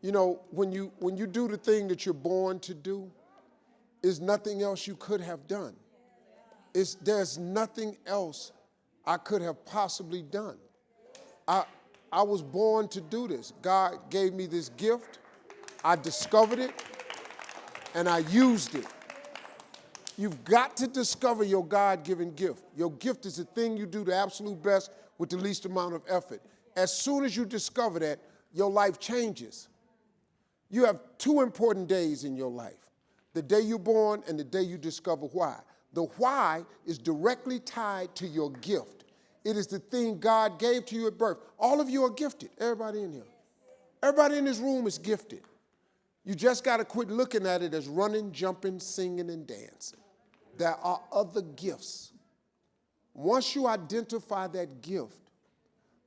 You know, when you do the thing that you're born to do, there's nothing else you could have done. There's nothing else I could have possibly done. I was born to do this. God gave me this gift. I discovered it, and I used it. You've got to discover your God-given gift. Your gift is the thing you do the absolute best with the least amount of effort. As soon as you discover that, your life changes. You have two important days in your life: the day you're born and the day you discover why. The why is directly tied to your gift. It is the thing God gave to you at birth. All of you are gifted, everybody in here. Everybody in this room is gifted. You just got to quit looking at it as running, jumping, singing, and dancing. There are other gifts. Once you identify that gift,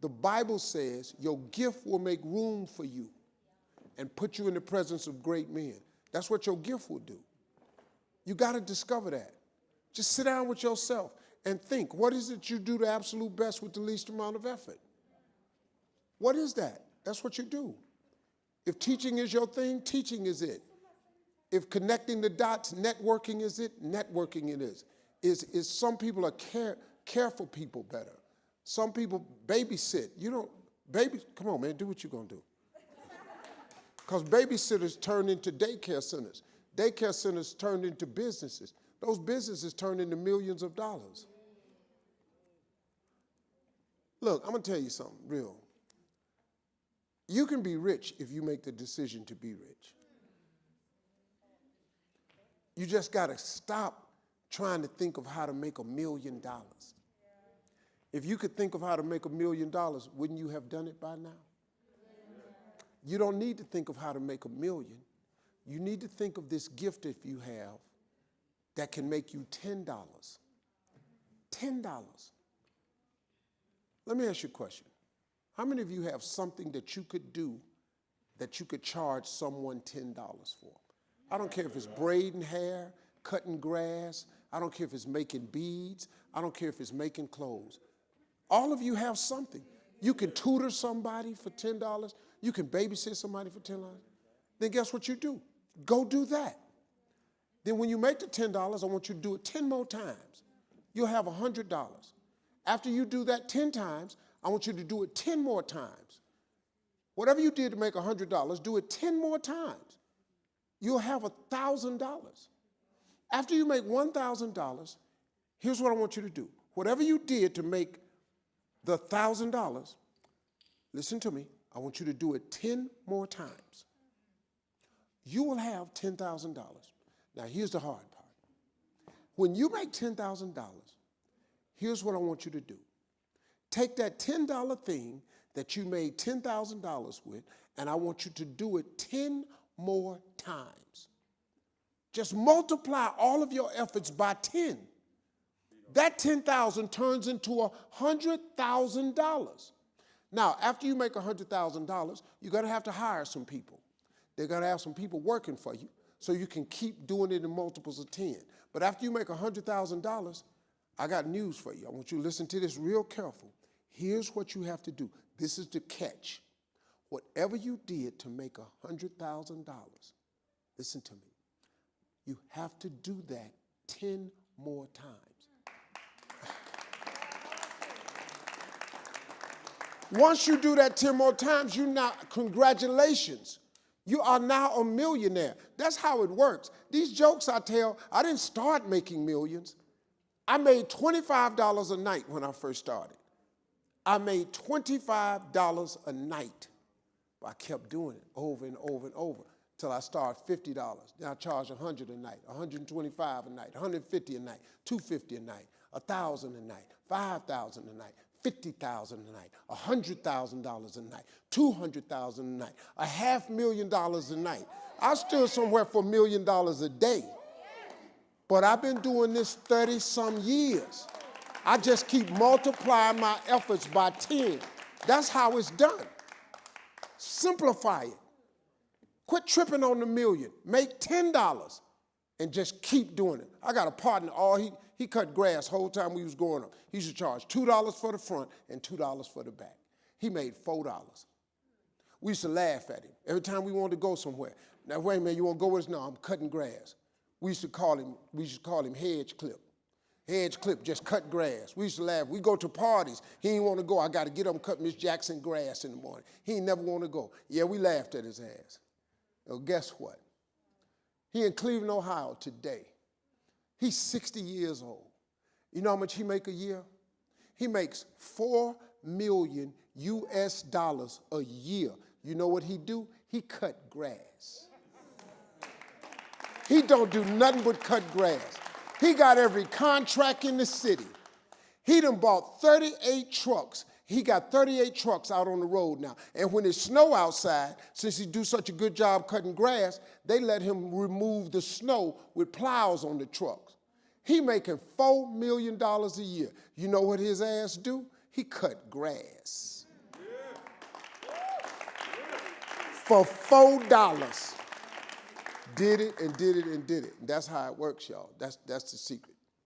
the Bible says your gift will make room for you and put you in the presence of great men. That's what your gift will do. You got to discover that. Just sit down with yourself and think, what is it you do the absolute best with the least amount of effort? What is that? That's what you do. If teaching is your thing, teaching is it. If connecting the dots, networking is it, networking it is. Some people are careful people better. Some people babysit. Come on, man, do what you're going to do. Because babysitters turn into daycare centers. Daycare centers turn into businesses. Those businesses turn into millions of dollars. Look, I'm going to tell you something real. You can be rich if you make the decision to be rich. You just got to stop trying to think of how to make $1 million. If you could think of how to make $1 million, wouldn't you have done it by now? You don't need to think of how to make $1 million. You need to think of this gift if you have that can make you $10. $10. Let me ask you a question. How many of you have something that you could do that you could charge someone $10 for? I don't care if it's braiding hair, cutting grass. I don't care if it's making beads. I don't care if it's making clothes. All of you have something. You can tutor somebody for $10. You can babysit somebody for $10. Then guess what you do? Go do that. Then when you make the $10, I want you to do it 10 more times. You'll have $100. After you do that 10 times, I want you to do it 10 more times. Whatever you did to make $100, do it 10 more times. You'll have $1,000. After you make $1,000, here's what I want you to do. Whatever you did to make the $1,000, listen to me, I want you to do it 10 more times. You will have $10,000. Now, here's the hard part. When you make $10,000, here's what I want you to do. Take that $10 thing that you made $10,000 with, and I want you to do it 10 more times. Just multiply all of your efforts by 10. That 10,000 turns into $100,000. Now, after you make $100,000, you're going to have to hire some people. They're going to have some people working for you so you can keep doing it in multiples of 10. But after you make $100,000, I got news for you. I want you to listen to this real careful. Here's what you have to do. This is the catch. Whatever you did to make $100,000, listen to me. You have to do that 10 more times. Once you do that 10 more times, congratulations. You are now a millionaire. That's how it works. These jokes I tell, I didn't start making millions. I made $25 a night when I first started. I made $25 a night. But I kept doing it over and over and over until I started $50. Then I charge $100 a night, $125 a night, $150 a night, $250 a night, $1,000 a night, $5,000 a night, $50,000 a night, $100,000 a night, $200,000 a night, $500,000 a night. I stood somewhere for $1 million a day. But I've been doing this 30-some years. I just keep multiplying my efforts by 10. That's how it's done. Simplify it. Quit tripping on the million. Make $10 and just keep doing it. I got a partner, he cut grass the whole time we was growing up. He used to charge $2 for the front and $2 for the back. He made $4. We used to laugh at him every time we wanted to go somewhere. Now, wait a minute, you want to go with us? No, I'm cutting grass. We used to call him hedge clip. Hedge clip, just cut grass. We used to laugh. We go to parties. He didn't want to go. I got to get up and cut Miss Jackson grass in the morning. He ain't never want to go. Yeah, we laughed at his ass. Well, guess what? He in Cleveland, Ohio today. He's 60 years old. You know how much he make a year? He makes $4 million US a year. You know what he do? He cut grass. He don't do nothing but cut grass. He got every contract in the city. He done bought 38 trucks. He got 38 trucks out on the road now. And when it's snow outside, since he do such a good job cutting grass, they let him remove the snow with plows on the trucks. He making $4 million a year. You know what his ass do? He cut grass. For $4. Did it and did it and did it. And that's how it works, y'all. That's the secret.